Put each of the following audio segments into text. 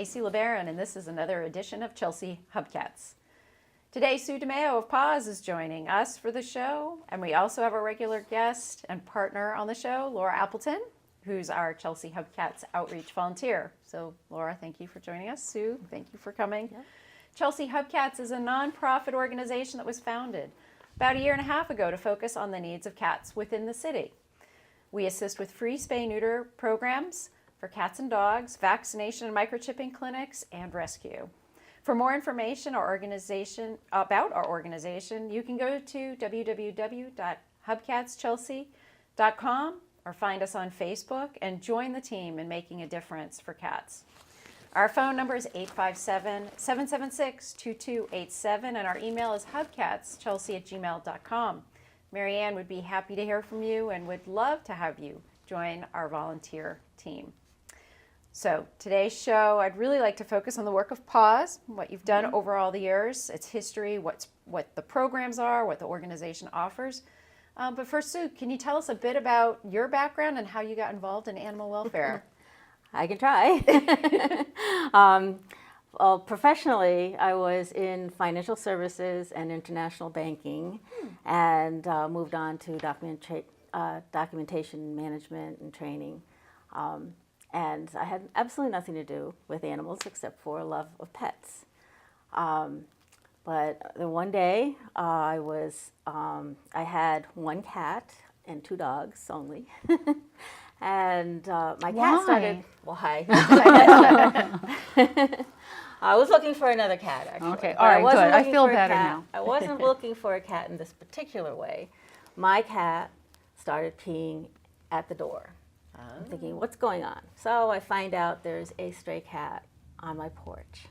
Macy LeBaron, and this is another edition of Chelsea Hubcats. Today, Sue DeMeo of Paws is joining us for the show, and we also have a regular guest and partner on the show, Laura Appleton, who's our Chelsea Hubcats outreach volunteer. So, Laura, thank you for joining us. Sue, thank you for coming. Yeah. Chelsea Hubcats is a nonprofit organization that was founded about a year and a half ago to focus on the needs of cats within the city. We assist with free spay-neuter programs for cats and dogs, vaccination and microchipping clinics, and rescue. For more information about our organization, you can go to www.hubcatschelsea.com or find us on Facebook and join the team in making a difference for cats. Our phone number is 857-776-2287, and our email is hubcatschelsea@gmail.com. Mary Ann would be happy to hear from you and would love to have you join our volunteer team. So today's show, I'd really like to focus on the work of Paws, what you've done over all the years, its history, what the programs are, what the organization offers. But first, Sue, can you tell us a bit about your background and how you got involved in animal welfare? I can try. Well, professionally, I was in financial services and international banking, and moved on to documentation management and training. And I had absolutely nothing to do with animals except for a love of pets. But then one day, I had one cat and two dogs only. And my cat started. Why? I was looking for another cat, actually. Okay, all right, good. I feel better now. I wasn't looking for a cat in this particular way. My cat started peeing at the door. I'm thinking, what's going on? So I find out there's a stray cat on my porch.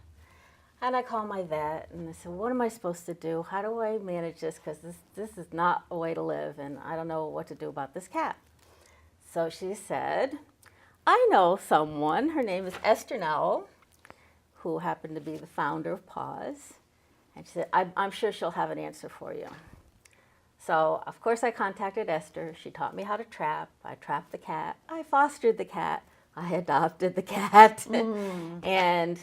And I call my vet, and I said, what am I supposed to do? How do I manage this? Because this is not a way to live, and I don't know what to do about this cat. So she said, I know someone. Her name is Esther Nowell, who happened to be the founder of Paws. And she said, I'm sure she'll have an answer for you. So, of course, I contacted Esther. She taught me how to trap. I trapped the cat. I fostered the cat. I adopted the cat. And then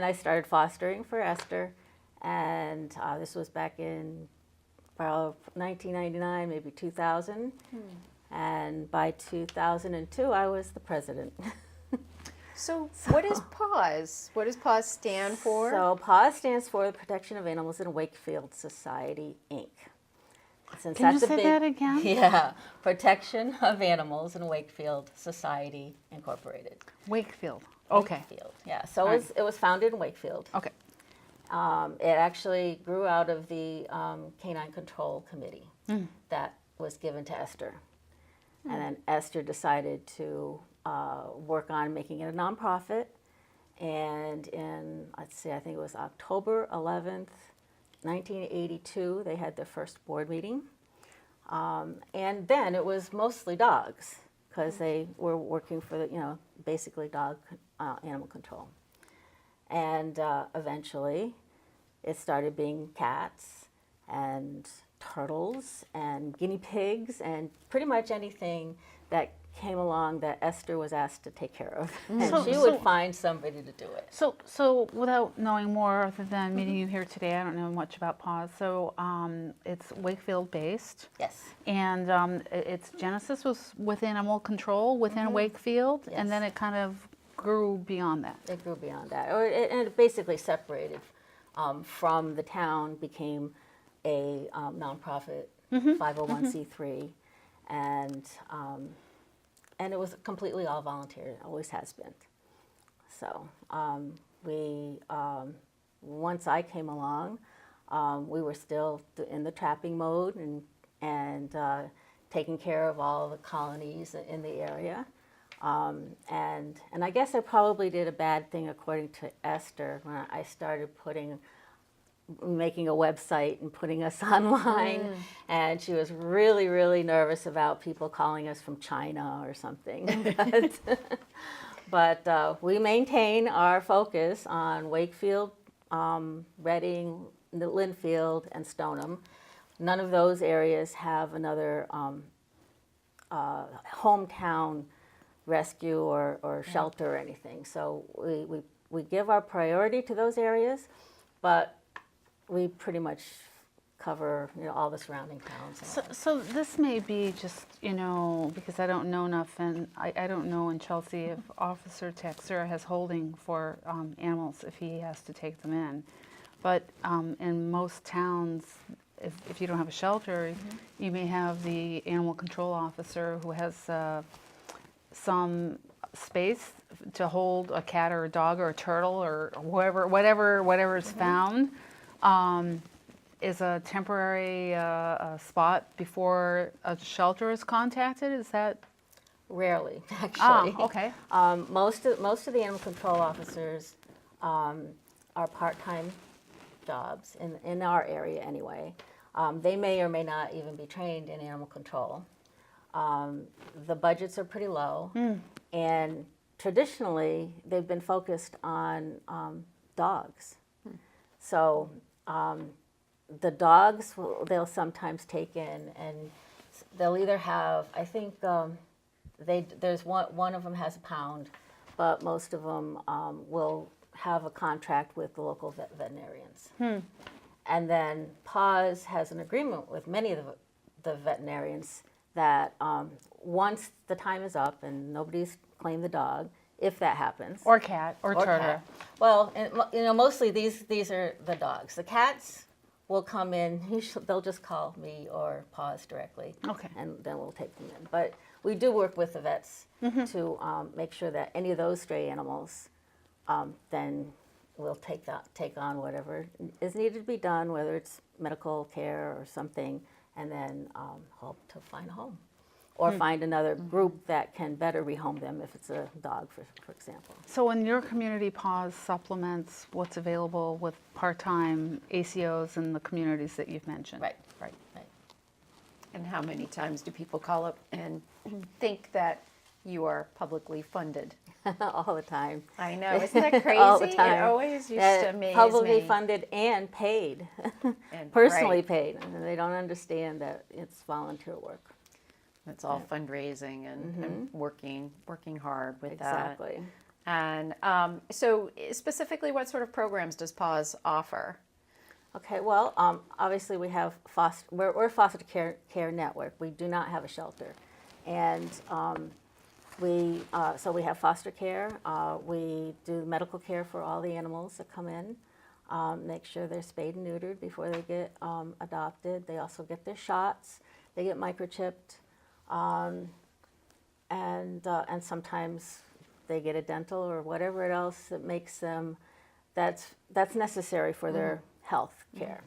I started fostering for Esther. And this was back in 1999, maybe 2000. And by 2002, I was the president. So what is PAWS? What does PAWS stand for? So PAWS stands for the Protection of Animals in Wakefield Society, Inc. Can you say that again? Yeah, Protection of Animals in Wakefield Society, Incorporated. Wakefield. Okay. Wakefield, yeah. So it was founded in Wakefield. Okay. It actually grew out of the Canine Control Committee that was given to Esther. And then Esther decided to work on making it a nonprofit. And in, let's see, I think it was October 11th, 1982, they had their first board meeting. And then it was mostly dogs, because they were working for, basically dog animal control. And eventually, it started being cats and turtles and guinea pigs and pretty much anything that came along that Esther was asked to take care of. And she would find somebody to do it. So without knowing more other than meeting you here today, I don't know much about Paws. So it's Wakefield based. Yes. And its genesis was with animal control within Wakefield, Yes. and then it kind of grew beyond that. It grew beyond that. And it basically separated from the town, became a nonprofit 501c3, and it was completely all volunteer. It always has been. So once I came along, we were still in the trapping mode and taking care of all the colonies in the area. And I guess I probably did a bad thing, according to Esther, when I started making a website and putting us online. And she was really, really nervous about people calling us from China or something. But we maintain our focus on Wakefield, Reading, Linfield, and Stoneham. None of those areas have another hometown rescue or shelter or anything. So we give our priority to those areas, but we pretty much cover, all the surrounding towns. So this may be just, because I don't know enough, and I don't know in Chelsea if Officer Texer has holding for animals if he has to take them in. But in most towns, if you don't have a shelter, you may have the animal control officer who has some space to hold a cat or a dog or a turtle or whatever is found. Is a temporary spot before a shelter is contacted? Is that? Rarely, actually. Okay. Most of the animal control officers are part-time jobs in our area anyway. They may or may not even be trained in animal control. The budgets are pretty low, and traditionally they've been focused on dogs. So the dogs they'll sometimes take in, and they'll either have, I think there's one of them has a pound, but most of them will have a contract with the local veterinarians. And then PAWS has an agreement with many of the veterinarians that once the time is up and nobody's claimed the dog, if that happens. Or cat, or turtle. Cat. Well, mostly these are the dogs. The cats will come in, they'll just call me or PAWS directly. Okay. And then we'll take them in. But we do work with the vets to make sure that any of those stray animals, then we'll take on whatever is needed to be done, whether it's medical care or something, and then hope to find a home. Or find another group that can better rehome them if it's a dog, for example. So in your community, PAWS supplements what's available with part-time ACOs in the communities that you've mentioned. Right. And how many times do people call up and think that you are publicly funded? All the time. I know, isn't that crazy? All the time. It always used to amaze publicly me. funded and paid, And- personally right. paid. And they don't understand that it's volunteer work. It's all fundraising and working hard with Exactly. that. And so specifically, what sort of programs does PAWS offer? Okay, well, obviously we have we're a foster care network. We do not have a shelter. And we have foster care. We do medical care for all the animals that come in. Make sure they're spayed and neutered before they get adopted. They also get their shots. They get microchipped. And sometimes they get a dental or whatever else that makes them, that's necessary for their health care.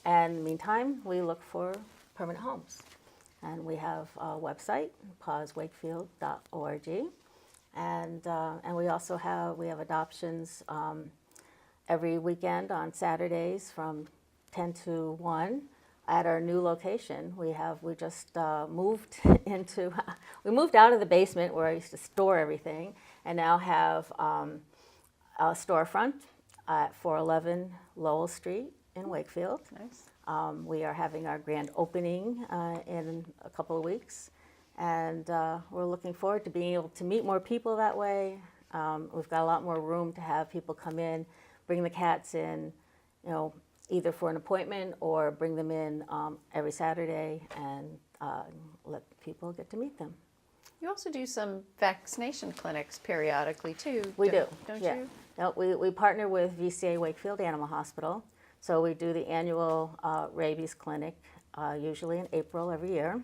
And in the meantime, we look for permanent homes. And we have a website, pawswakefield.org. And we also have adoptions every weekend on Saturdays from 10 to 1. At our new location, we just moved we moved out of the basement where I used to store everything, and now have a storefront at 411 Lowell Street in Wakefield. Nice. We are having our grand opening in a couple of weeks, and we're looking forward to being able to meet more people that way. We've got a lot more room to have people come in, bring the cats in, either for an appointment or bring them in every Saturday and let people get to meet them. You also do some vaccination clinics periodically too. We do, don't yeah. you? No, we partner with VCA Wakefield Animal Hospital, so we do the annual rabies clinic, usually in April every year,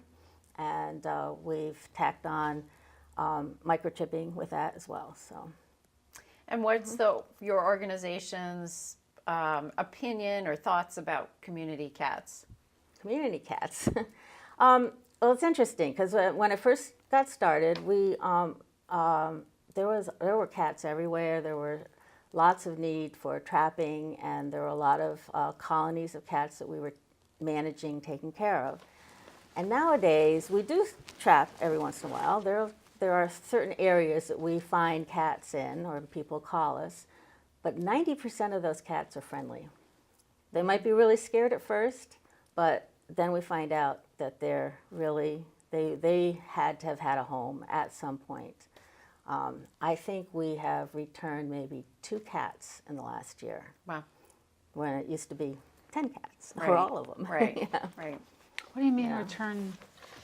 and we've tacked on microchipping with that as well. So. And what's your organization's opinion or thoughts about community cats? Community cats. Well, it's interesting because when it first got started, there were cats everywhere. There were lots of need for trapping, and there were a lot of colonies of cats that we were managing, taking care of. And nowadays, we do trap every once in a while. There are certain areas that we find cats in, or people call us, but 90% of those cats are friendly. They might be really scared at first, but then we find out that they're really, they had to have had a home at some point. I think we have returned maybe 2 cats in the last year, Wow. when it used to be 10 cats, Right. or all of them. Right. Yeah. Right. What do you mean Yeah. return?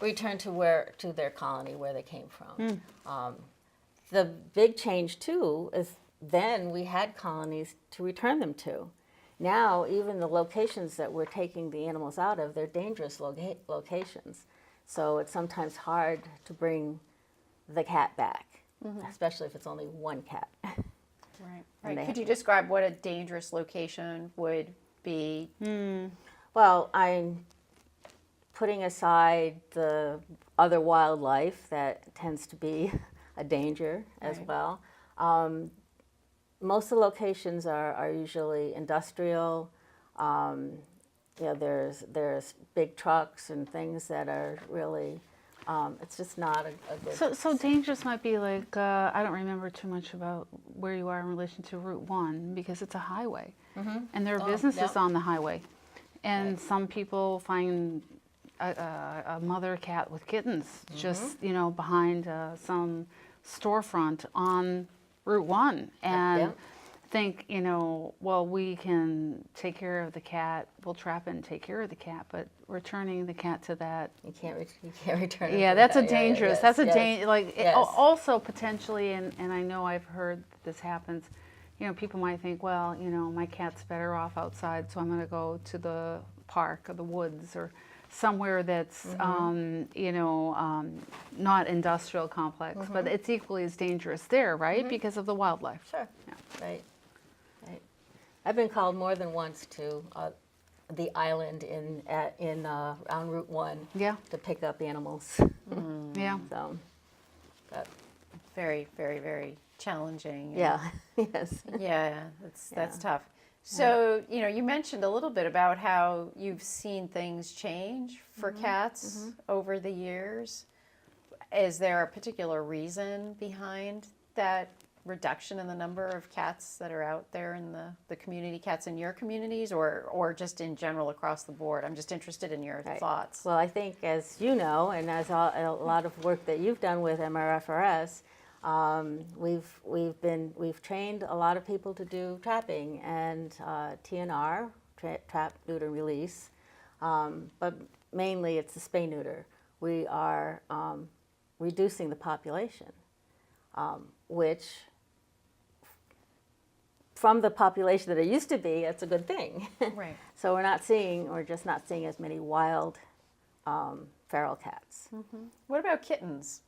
Return to their colony where they came from. The big change too is then we had colonies to return them to. Now even the locations that we're taking the animals out of, they're dangerous locations. So it's sometimes hard to bring the cat back, especially if it's only one cat. Right. And Right. they Could you describe what a dangerous location would be? Well, I'm putting aside the other wildlife that tends to be a danger as Right. well. Most of the locations are usually industrial. There's big trucks and things that are really, it's just not a good. So dangerous might be like, I don't remember too much about where you are in relation to Route 1 because it's a highway. And there are businesses yep. on the highway. And Right. some people find a mother cat with kittens just, behind some storefront on Route 1. And Yep. think, well, we can take care of the cat, we'll trap it and take care of the cat, but returning the cat to that. You can't return it Yeah, to that's that. a dangerous. Yes, That's a yes. like Yes. also potentially, and I know I've heard that this happens. People might think, well, my cat's better off outside, so I'm going to go to the park or the woods or somewhere that's not industrial complex, but it's equally as dangerous there, right? Because of the wildlife. Sure. Yeah. Right. I've been called more than once to the island on Route 1 Yeah, to pick up animals. yeah. So, but, Very, very, very challenging. and- yeah, yes. Yeah, that's Yeah. tough. So, you mentioned a little bit about how you've seen things change for cats over the years. Is there a particular reason behind that reduction in the number of cats that are out there in the community, cats in your communities, or just in general across the board? I'm just interested in your Right. thoughts. Well, I think as you know, and as a lot of work that you've done with MRFRS, we've trained a lot of people to do trapping and TNR, trap, neuter, release, but mainly it's the spay neuter. We are reducing the population, which from the population that it used to be, it's a good thing. Right. So we're just not seeing as many wild feral cats. What about kittens?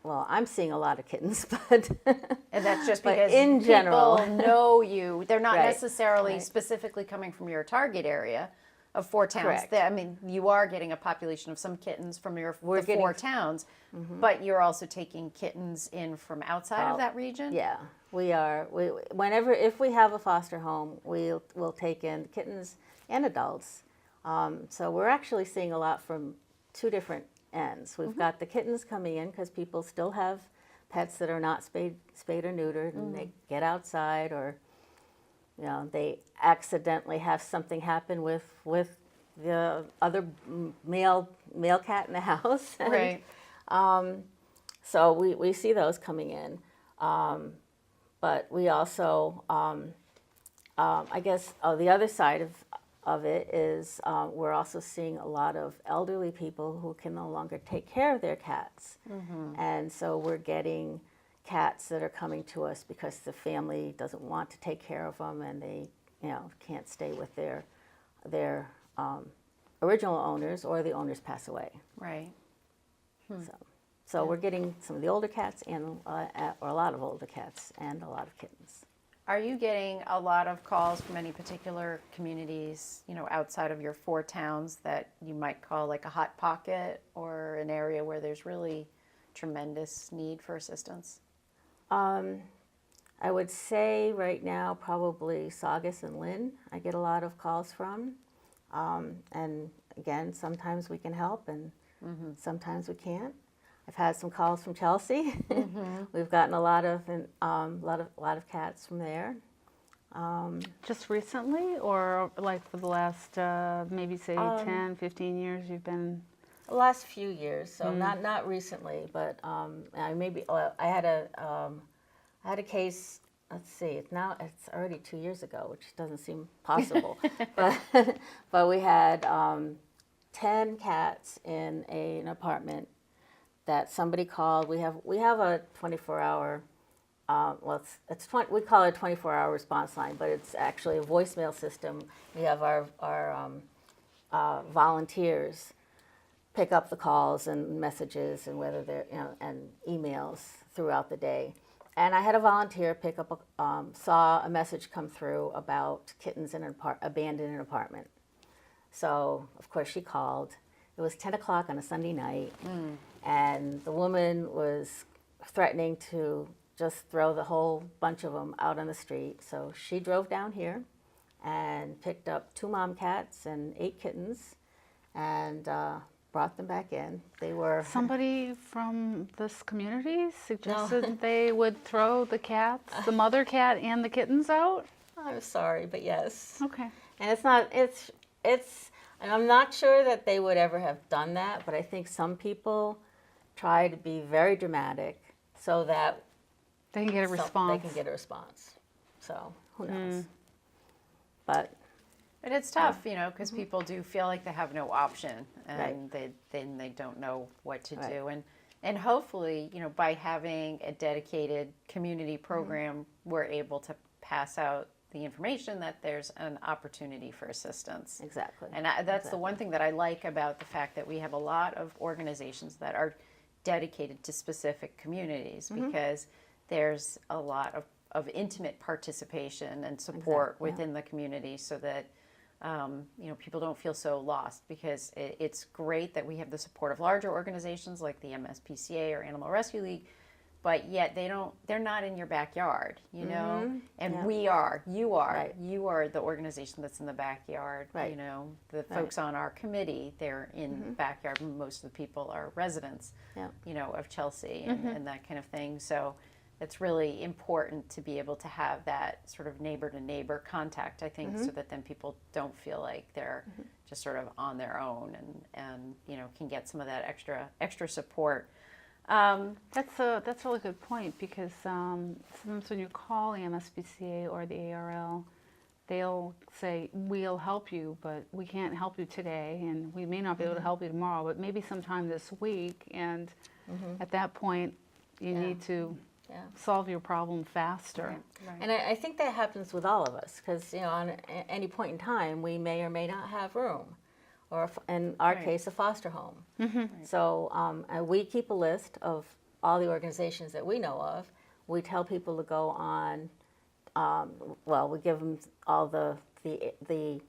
Well, I'm seeing a lot of kittens, but And that's just But because in general- people know you. They're not Right, necessarily right. specifically coming from your target area of 4 towns. Correct. I mean, you are getting a population of some kittens from the 4 getting- towns, but you're also taking kittens in from outside of Well, that region? yeah, we are. If we have a foster home, we'll take in kittens and adults. So we're actually seeing a lot from 2 different ends. We've got the kittens coming in because people still have pets that are not spayed or neutered, and they get outside, or they accidentally have something happen with the other male cat in the house. And, Right. so we see those coming in. But we also, I guess, the other side of it is we're also seeing a lot of elderly people who can no longer take care of their cats. And so we're getting cats that are coming to us because the family doesn't want to take care of them, and they can't stay with their original owners, or the owners pass away. Right. So we're getting some of the older cats and or a lot of older cats and a lot of kittens. Are you getting a lot of calls from any particular communities, outside of your 4 towns that you might call like a hot pocket, or an area where there's really tremendous need for assistance? I would say right now probably Saugus and Lynn I get a lot of calls from. And again, sometimes we can help and sometimes we can't. I've had some calls from Chelsea. We've gotten a lot of cats from there. Just recently, or like for the last maybe say 10, 15 years you've been the last few years, so not recently, but I had a case. Let's see, it's already 2 years ago, which doesn't seem possible, but we had 10 cats in an apartment that somebody called. We have a 24-hour. We call it a 24-hour response line, but it's actually a voicemail system. We have our volunteers pick up the calls and messages and whether they're and emails throughout the day. And I had a volunteer pick up saw a message come through about kittens in abandoned in an apartment. So of course she called. It was 10 o'clock on a Sunday night, and the woman was threatening to just throw the whole bunch of them out on the street. So she drove down here and picked up 2 mom cats and 8 kittens and brought them back in. They were... Somebody from this community suggested they would throw the cats, the mother cat and the kittens out? I'm sorry, but yes. Okay. And and I'm not sure that they would ever have done that, but I think some people try to be very dramatic so that they can get a response. They can get a response. So who knows? But it's tough, because people do feel like they have no option, and they don't know what to do. And hopefully, by having a dedicated community program, we're able to pass out the information that there's an opportunity for assistance. Exactly. And that's the one thing that I like about the fact that we have a lot of organizations that are dedicated to specific communities, because there's a lot of intimate participation and support within the community, so that people don't feel so lost, because it's great that we have the support of larger organizations like the MSPCA or Animal Rescue League, but yet they're not in your backyard, and you are the organization that's in the backyard. The folks on our committee, they're in the backyard. Most of the people are residents, of Chelsea and that kind of thing. So it's really important to be able to have that sort of neighbor to neighbor contact, I think, so that then people don't feel like they're just sort of on their own, and can get some of that extra support. That's a really good point, because sometimes when you call the MSPCA or the ARL, they'll say, we'll help you, but we can't help you today, and we may not be able to help you tomorrow, but maybe sometime this week. And at that point, you need to solve your problem faster. Right. And I think that happens with all of us, because on any point in time, we may or may not have room, or in our case, a foster home. So we keep a list of all the organizations that we know of. We tell people to go on. We give them all the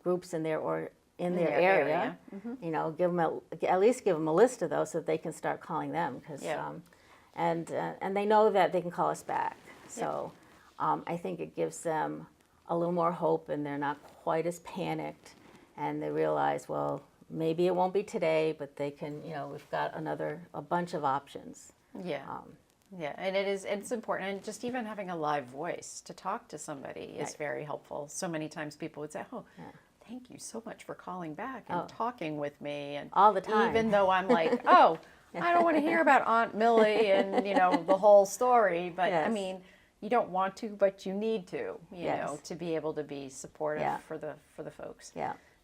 groups in their area. Give them at least give them a list of those so that they can start calling them, because and they know that they can call us back. So I think it gives them a little more hope, and they're not quite as panicked, and they realize, well, maybe it won't be today, but they can, we've got a bunch of options. And it's important, and just even having a live voice to talk to somebody is very helpful. So many times people would say, thank you so much for calling back and talking with me, and all the time, even though I'm like, I don't want to hear about Aunt Millie and the whole story, but I mean, you don't want to, but you need to, to be able to be supportive for the folks.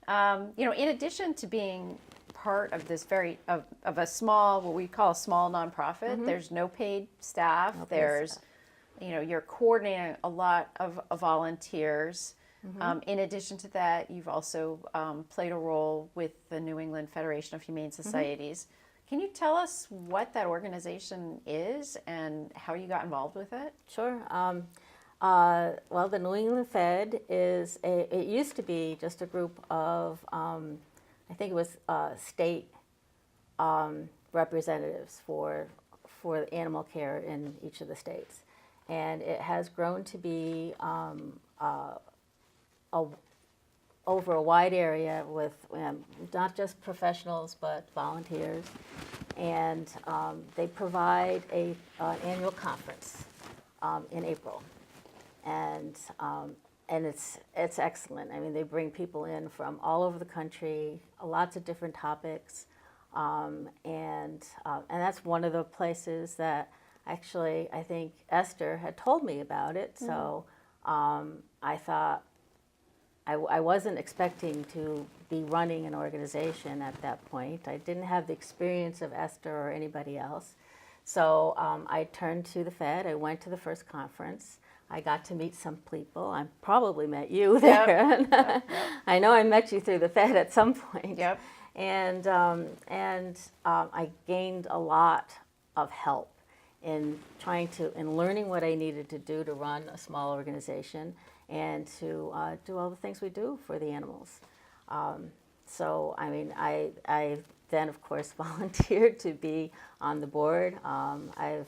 In addition to being part of this of a small, what we call a small nonprofit, there's no paid staff. You're coordinating a lot of volunteers. In addition to that, you've also played a role with the New England Federation of Humane Societies. Can you tell us what that organization is and how you got involved with it? Sure. Well, the New England Fed it used to be just a group of, I think it was state representatives for animal care in each of the states. And it has grown to be over a wide area with not just professionals but volunteers, and they provide an annual conference in April, and it's excellent. I mean, they bring people in from all over the country, lots of different topics. And that's one of the places that actually I think Esther had told me about it. So I thought I wasn't expecting to be running an organization at that point. I didn't have the experience of Esther or anybody else. So I turned to the Fed. I went to the first conference. I got to meet some people. I probably met you there. Yep. I know I met you through the Fed at some point. Yep. And I gained a lot of help in in learning what I needed to do to run a small organization and to do all the things we do for the animals. So, I mean, I then, of course, volunteered to be on the board. I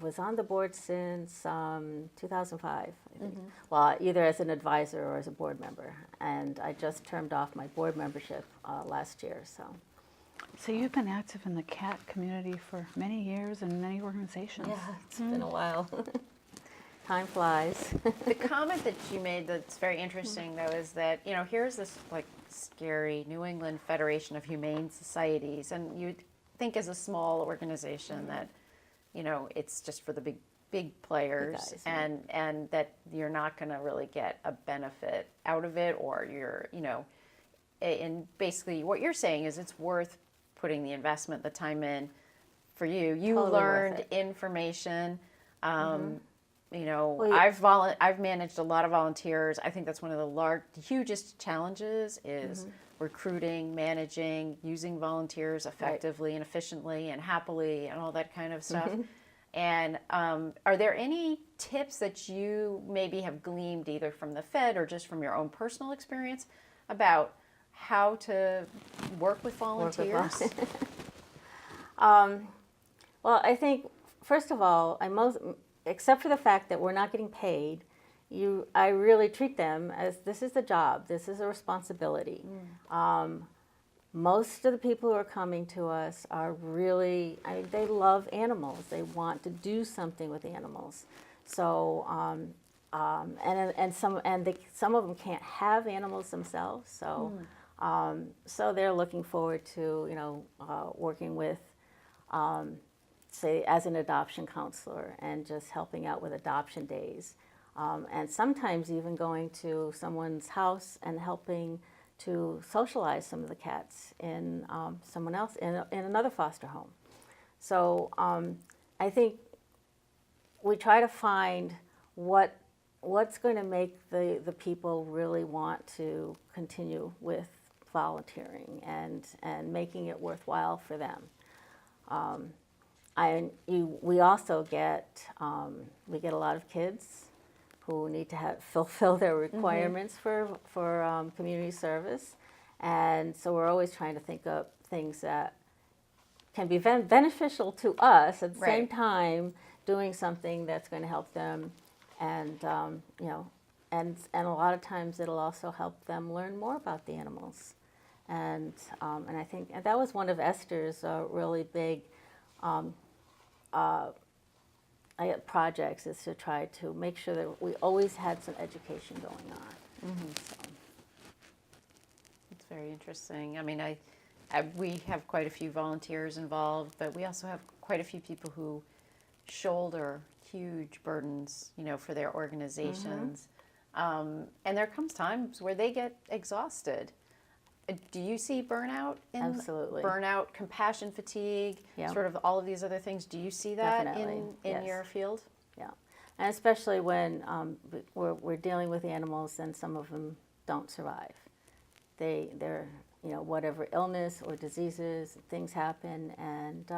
was on the board since 2005, I think. Well, either as an advisor or as a board member. And I just termed off my board membership last year. So you've been active in the cat community for many years and many organizations. Yeah, it's been a while. Time flies. The comment that you made that's very interesting, though, is that, you know, here's this like scary New England Federation of Humane Societies, and you'd think as a small organization that, you know, it's just for the big players, Big guys, right. and that you're not going to really get a benefit out of it, or you're, you know, and basically what you're saying is it's worth putting the investment, the time in for you. You Totally worth learned it. information. You know, Well, I've managed a lot of volunteers. I think that's one of the hugest challenges is recruiting, managing, using volunteers effectively and efficiently and happily and all that kind of stuff. And are there any tips that you maybe have gleaned either from the Fed or just from your own personal experience about how to work with volunteers? Well, I think, first of all, except for the fact that we're not getting paid, I really treat them as this is a job, this is a responsibility. Most of the people who are coming to us are really, they love animals. They want to do something with animals. So, some of them can't have animals themselves. So, so they're looking forward to, you know, working with, say, as an adoption counselor and just helping out with adoption days. And sometimes even going to someone's house and helping to socialize some of the cats in someone else, in another foster home. So I think we try to find what's going to make the people really want to continue with volunteering and making it worthwhile for them. We also get a lot of kids who need to fulfill their requirements for community service, and so we're always trying to think of things that can be beneficial to us at the same time doing something that's going to help them, and you know, and a lot of times it'll also help them learn more about the animals, and I think that was one of Esther's really big projects, is to try to make sure that we always had some education going on. So. It's very interesting. I mean, we have quite a few volunteers involved, but we also have quite a few people who shoulder huge burdens, you know, for their organizations. And there comes times where they get exhausted. Do you see burnout? Absolutely. Burnout, compassion fatigue, Yeah. sort of all of these other things. Do you see that Definitely, in yes. your field? Yeah, and especially when we're dealing with animals and some of them don't survive. They're you know, whatever illness or diseases, things happen, and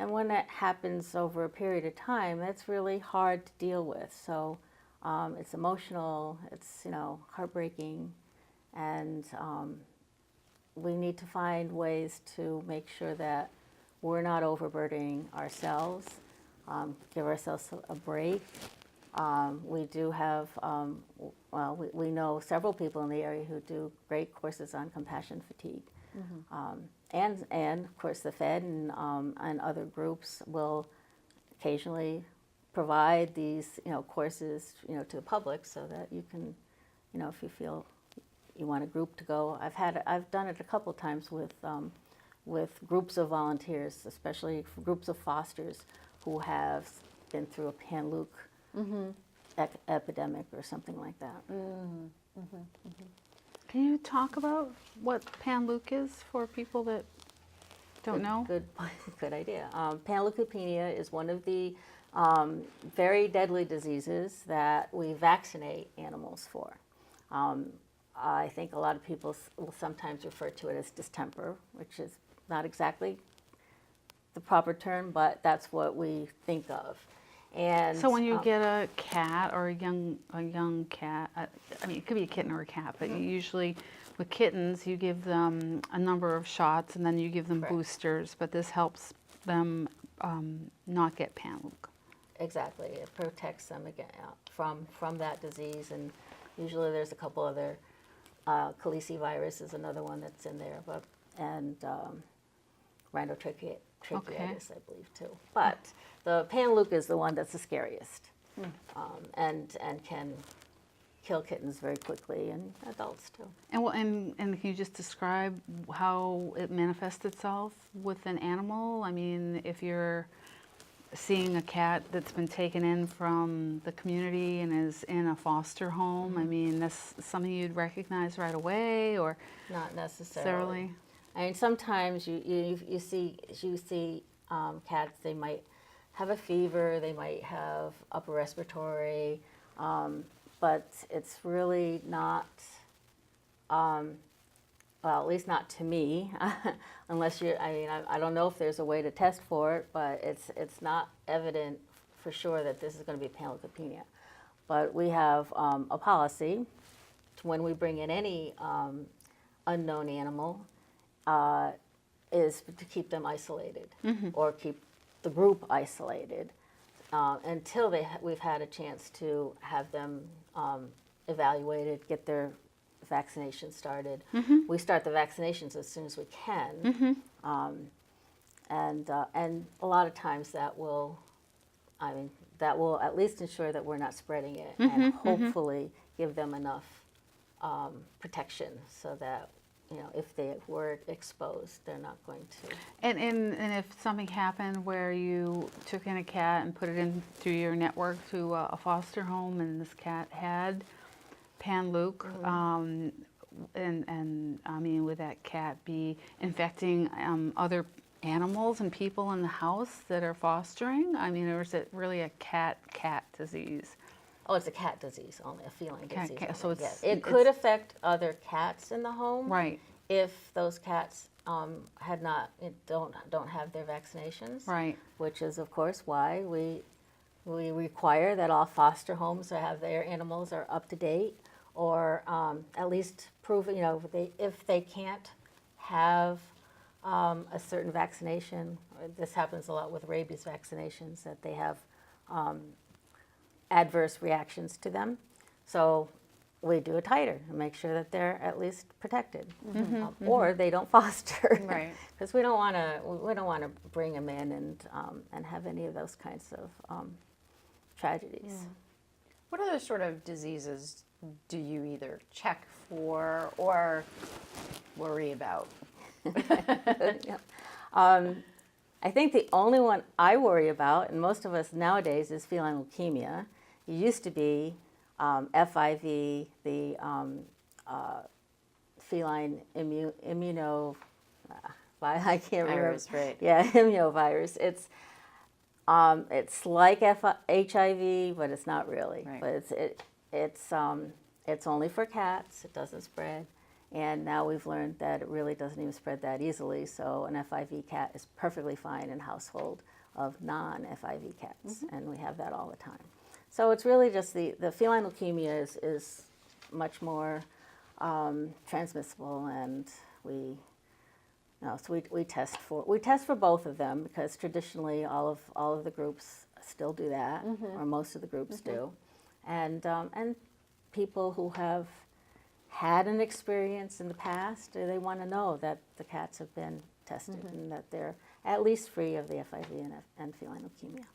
when that happens over a period of time, that's really hard to deal with. So it's emotional, it's, you know, heartbreaking, and we need to find ways to make sure that we're not overburdening ourselves, give ourselves a break. We do have, we know several people in the area who do great courses on compassion fatigue. And of course the Fed and other groups will occasionally provide these, you know, courses, you know, to the public, so that you can, you know, if you feel you want a group to go. I've done it a couple of times with with groups of volunteers, especially groups of fosters who have been through a pan-Luc epidemic or something like that. Can you talk about what pan-Luc is for people that don't know? Good idea. Panleukopenia is one of the very deadly diseases that we vaccinate animals for. I think a lot of people will sometimes refer to it as distemper, which is not exactly the proper term, but that's what we think of. And So when you get a cat or a young cat, I mean, it could be a kitten or a cat, but usually with kittens, you give them a number of shots and then you give them boosters, but this helps them not get pan-Luc. Exactly, it protects them again from that disease, and usually there's a couple other, calicivirus is another one that's in there, but rhinotracheitis, I believe too. But the pan-Luc is the one that's the scariest, and can kill kittens very quickly, and adults too. And can you just describe how it manifests itself with an animal? I mean, if you're seeing a cat that's been taken in from the community and is in a foster home, I mean, that's something you'd recognize right away, or Not necessarily. I mean, sometimes you see cats. They might have a fever. They might have upper respiratory, but it's really not. Well, at least not to me, unless you're. I mean, I don't know if there's a way to test for it, but it's not evident for sure that this is going to be panleukopenia. But we have a policy when we bring in any unknown animal. Is to keep them isolated or keep the group isolated until we've had a chance to have them evaluated, get their vaccination started. We start the vaccinations as soon as we can, and a lot of times that will at least ensure that we're not spreading it, and hopefully give them enough protection so that, you know, if they were exposed, they're not going to. And if something happened where you took in a cat and put it in through your network to a foster home, and this cat had pan-Luc, and I mean, would that cat be infecting other animals and people in the house that are fostering? I mean, or is it really a cat disease? Oh, it's a cat disease only, a feline disease. So only, it's, yes. It could affect other cats in the home, right? If those cats don't have their vaccinations, Right. Which is of course why we require that all foster homes have their animals are up to date, or at least prove, you know, if they can't have a certain vaccination. This happens a lot with rabies vaccinations, that they have adverse reactions to them. So we do a titer and make sure that they're at least protected, or they don't foster, Right? Because we don't want to bring them in and have any of those kinds of tragedies. What other sort of diseases do you either check for or worry about? I think the only one I worry about, and most of us nowadays, is feline leukemia. It used to be FIV, the feline I can't Virus, remember. right. Yeah, immunovirus. It's like HIV, but it's not really. Right. But it's only for cats. It doesn't spread. And now we've learned that it really doesn't even spread that easily. So an FIV cat is perfectly fine in a household of non-FIV cats, and we have that all the time. So it's really just the feline leukemia is much more transmissible, and we test for both of them, because traditionally all of the groups still do that, or most of the groups do, and people who have had an experience in the past, they want to know that the cats have been tested and that they're at least free of the FIV and feline leukemia.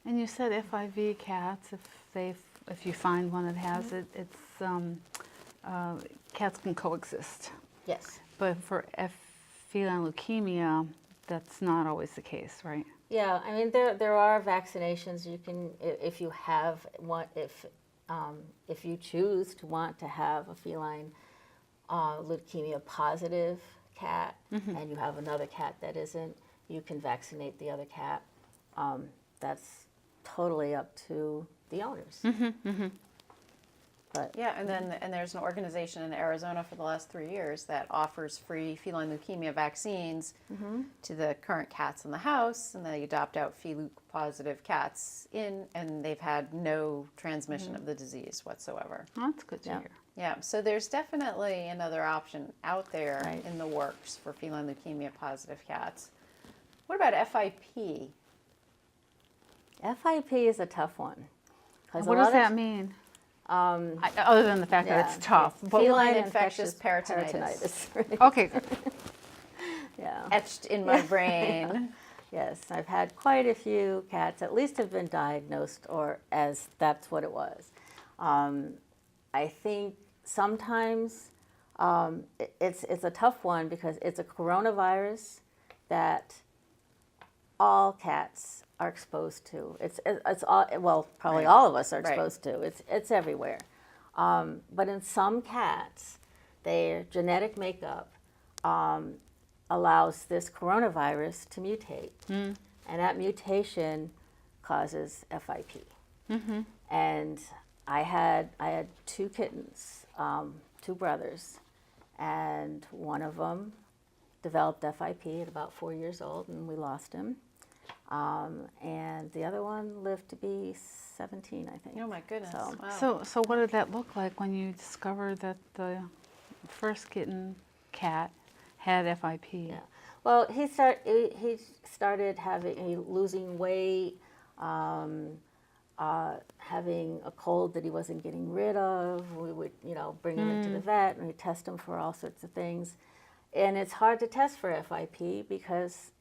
And you said FIV cats, if you find one that has it, cats can coexist. Yes. But for feline leukemia, that's not always the case, right? Yeah, I mean there are vaccinations you can if you have one if you choose to want to have a feline leukemia positive cat and you have another cat that isn't, you can vaccinate the other cat. That's totally up to the owners. But Yeah, and there's an organization in Arizona for the last 3 years that offers free feline leukemia vaccines to the current cats in the house, and they adopt out FeLuc positive cats in, and they've had no transmission of the disease whatsoever. Well, that's good to hear. Yeah, so there's definitely another option out there Right. in the works for feline leukemia positive cats. What about FIP? FIP is a tough one. 'Cause a What lot does of- that mean? Other than the fact that it's tough. But, Feline infectious peritonitis. Right. okay, Yeah. Etched in my brain. Yes, I've had quite a few cats at least have been diagnosed or as that's what it was. I think sometimes it's a tough one because it's a coronavirus that all cats are exposed to. It's all, well, probably Right. all of us are Right. exposed to. It's everywhere. But in some cats, their genetic makeup allows this coronavirus to mutate, and that mutation causes FIP. And I had 2 kittens, 2 brothers, and one of them developed FIP at about 4 years old, and we lost him. And the other one lived to be 17, I think. Oh my goodness. So- Wow. so what did that look like when you discovered that the first kitten cat had FIP? Yeah. Well, he started losing weight, having a cold that he wasn't getting rid of. We would, bring him into the vet and we test him for all sorts of things. And it's hard to test for FIP because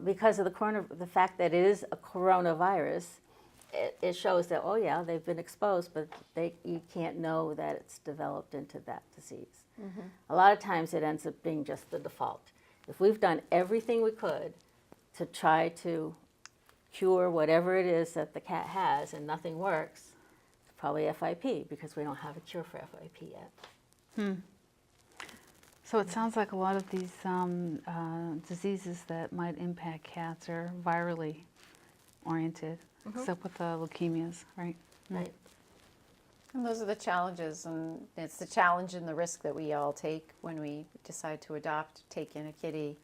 because of the fact that it is a coronavirus. It shows that, oh yeah, they've been exposed, but you can't know that it's developed into that disease. A lot of times it ends up being just the default. If we've done everything we could to try to cure whatever it is that the cat has and nothing works, it's probably FIP because we don't have a cure for FIP yet. So it sounds like a lot of these diseases that might impact cats are virally oriented, except with the leukemias, right? Right. And those are the challenges, and it's the challenge and the risk that we all take when we decide to adopt, take in a kitty.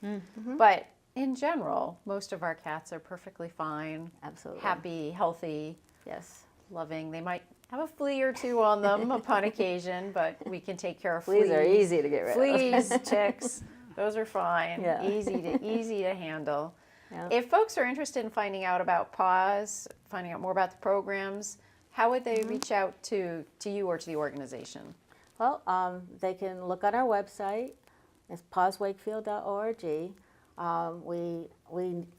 But in general, most of our cats are perfectly fine, Absolutely. happy, healthy, Yes. loving. They might have a flea or 2 on them upon occasion, but we can take care of Fleas are easy to get rid of. Fleas, ticks, those are fine. Yeah. Easy to handle. Yeah. If folks are interested in finding out about PAWS, finding out more about the programs, how would they reach out to you or to the organization? Well, they can look on our website. It's pawswakefield.org. We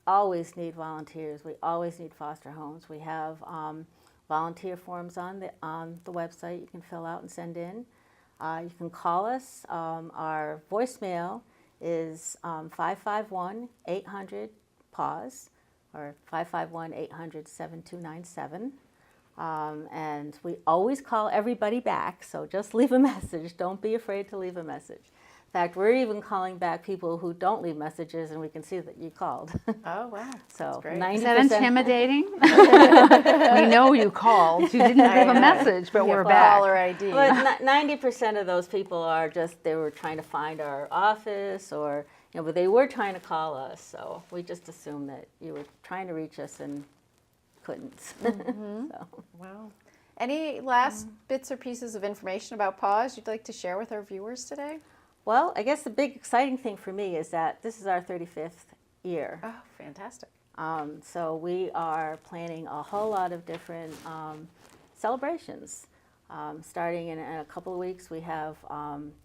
always need volunteers. We always need foster homes. We have volunteer forms on the website you can fill out and send in. You can call us. Our voicemail is 551-800-PAWS or 551-800-7297. And we always call everybody back, so just leave a message. Don't be afraid to leave a message. In fact, we're even calling back people who don't leave messages, and we can see that you called. Oh, wow. So That's great. 90%. Is that intimidating? We know you called. You didn't leave a message, but You we're have back. caller ID. But 90% of those people are just, they were trying to find our office or, but they were trying to call us. So we just assumed that you were trying to reach us and couldn't. So. Wow. Any last bits or pieces of information about PAWS you'd like to share with our viewers today? Well, I guess the big exciting thing for me is that this is our 35th year. Oh, fantastic. So we are planning a whole lot of different celebrations. Starting in a couple of weeks, we have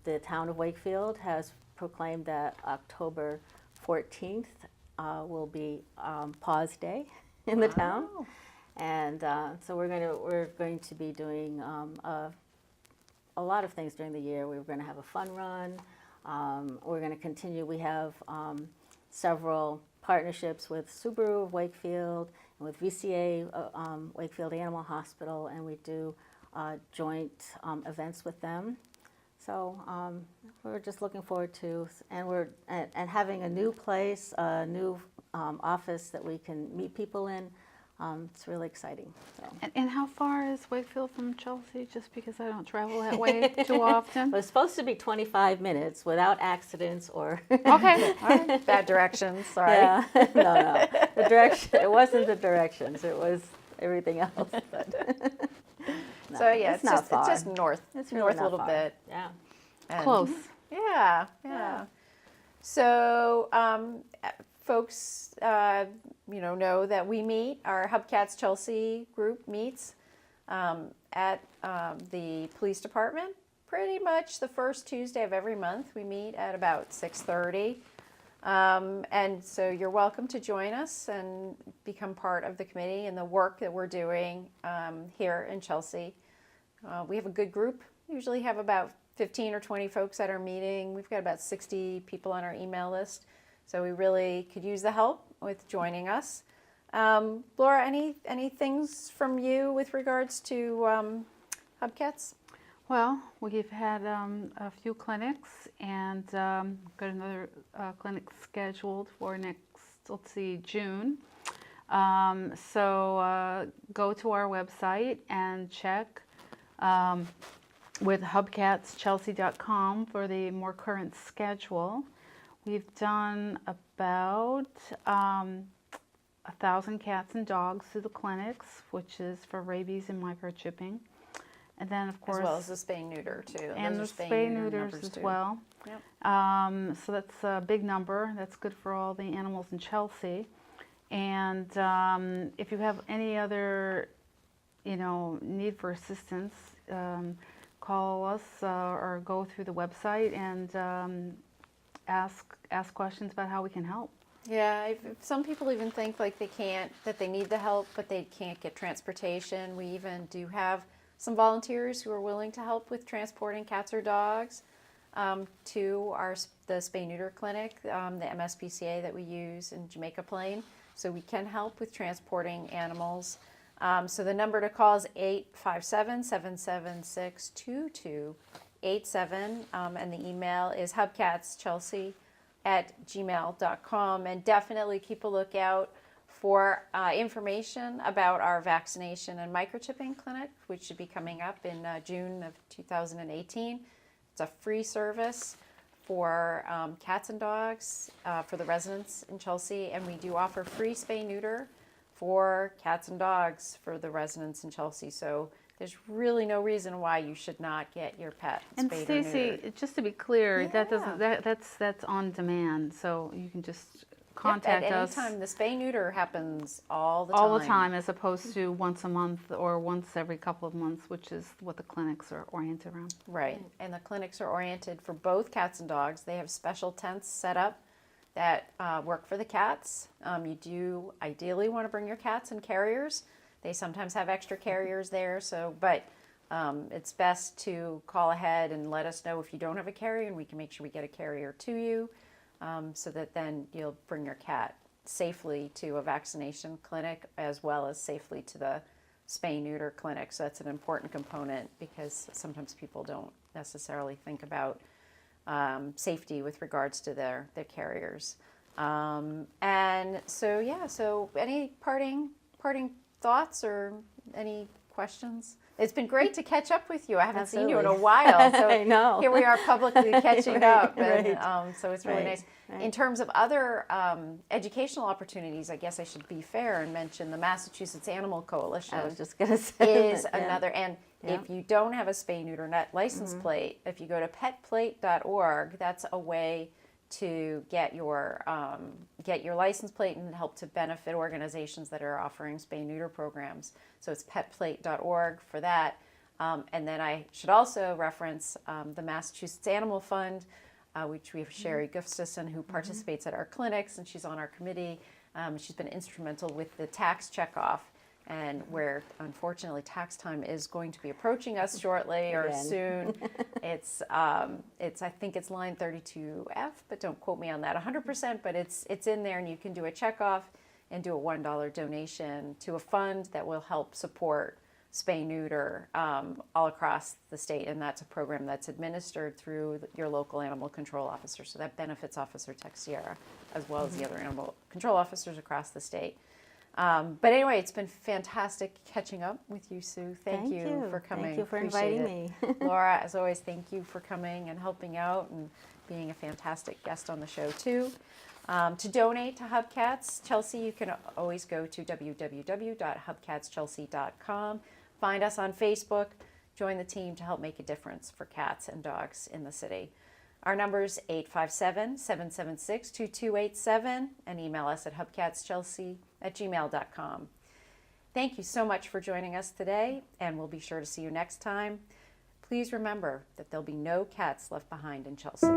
the town of Wakefield has proclaimed that October 14th will be Paws Day in the town, Wow. and so we're going to be doing a lot of things during the year. We're going to have a fun run. We're going to continue. We have several partnerships with Subaru of Wakefield and with VCA Wakefield Animal Hospital, and we do joint events with them. So we're just looking forward to, and having a new place, a new office that we can meet people in. It's really exciting. So. And how far is Wakefield from Chelsea? Just because I don't travel that way too often. It was supposed to be 25 minutes without accidents or. Okay, all right. Bad directions, sorry. Yeah, no. The direction. It wasn't the directions. It was everything else. But no, So yeah, it's not it's far. just north. It's really north a not little far. bit. Yeah. And- Close. Yeah. So folks, know that we meet. Our Hubcats Chelsea group meets at the police department pretty much the first Tuesday of every month. We meet at about 6:30. And so you're welcome to join us and become part of the committee and the work that we're doing here in Chelsea. We have a good group. We usually have about 15 or 20 folks at our meeting. We've got about 60 people on our email list. So we really could use the help with joining us. Laura, any things from you with regards to Hubcats? Well, we've had a few clinics and got another clinic scheduled for next, June. So go to our website and check with hubcatschelsea.com for the more current schedule. We've done about 1,000 cats and dogs through the clinics, which is for rabies and microchipping. And then, of course, As well as the spay neuter too. and the Those are spay neuter neuters numbers, as too. well. Yep. So that's a big number. That's good for all the animals in Chelsea. And if you have any other, need for assistance, call us or go through the website and ask questions about how we can help. Yeah, if some people even think like that they need the help, but they can't get transportation. We even do have some volunteers who are willing to help with transporting cats or dogs to the spay neuter clinic, the MSPCA that we use in Jamaica Plain. So we can help with transporting animals. So the number to call is 857-776-2287, and the email is hubcatschelsea@gmail.com. And definitely keep a lookout for information about our vaccination and microchipping clinic, which should be coming up in June of 2018. It's a free service for cats and dogs for the residents in Chelsea, and we do offer free spay neuter for cats and dogs for the residents in Chelsea. So there's really no reason why you should not get your pet And spayed or neutered. Stacey, just to be clear, that Yeah. doesn't that's on demand. So you can just Yep, contact at any us time. The spay neuter happens all the time. all the time, as opposed to once a month or once every couple of months, which is what the clinics are oriented around. Right, and the clinics are oriented for both cats and dogs. They have special tents set up that work for the cats. You do ideally want to bring your cats in carriers. They sometimes have extra carriers there, but it's best to call ahead and let us know if you don't have a carrier, and we can make sure we get a carrier to you, so that then you'll bring your cat safely to a vaccination clinic as well as safely to the spay neuter clinic. So that's an important component because sometimes people don't necessarily think about safety with regards to their carriers. And so any parting thoughts or any questions? It's been great to catch up with you. I haven't seen you in a Absolutely. while, so I know. here we are publicly catching Right, up, and right. so it's really Right, nice. right. In terms of other educational opportunities, I guess I should be fair and mention the Massachusetts Animal Coalition. I was just going to say Is that, yeah. another, and Yeah. if you don't have a spay neuter net license plate, if you go to petplate.org, that's a way to get your license plate and help to benefit organizations that are offering spay neuter programs. So it's petplate.org for that. And then I should also reference the Massachusetts Animal Fund, which we have Sherry Gustafson, who participates at our clinics, and she's on our committee. She's been instrumental with the tax checkoff and where unfortunately tax time is going to be approaching us shortly or Again. soon. It's I think it's line 32F, but don't quote me on that 100%, but it's in there, and you can do a check off and do a $1 donation to a fund that will help support spay neuter all across the state, and that's a program that's administered through your local animal control officer. So that benefits Officer Texiera as well as the other animal control officers across the state. But anyway, it's been fantastic catching up with you, Sue. Thank you for coming. Thank you for Appreciate inviting it. me. Laura, as always, thank you for coming and helping out and being a fantastic guest on the show too. To donate to Hubcats Chelsea, you can always go to www.hubcatschelsea.com. Find us on Facebook. Join the team to help make a difference for cats and dogs in the city. Our number is 857-776-2287, and email us at hubcatschelsea@gmail.com. Thank you so much for joining us today, and we'll be sure to see you next time. Please remember that there'll be no cats left behind in Chelsea.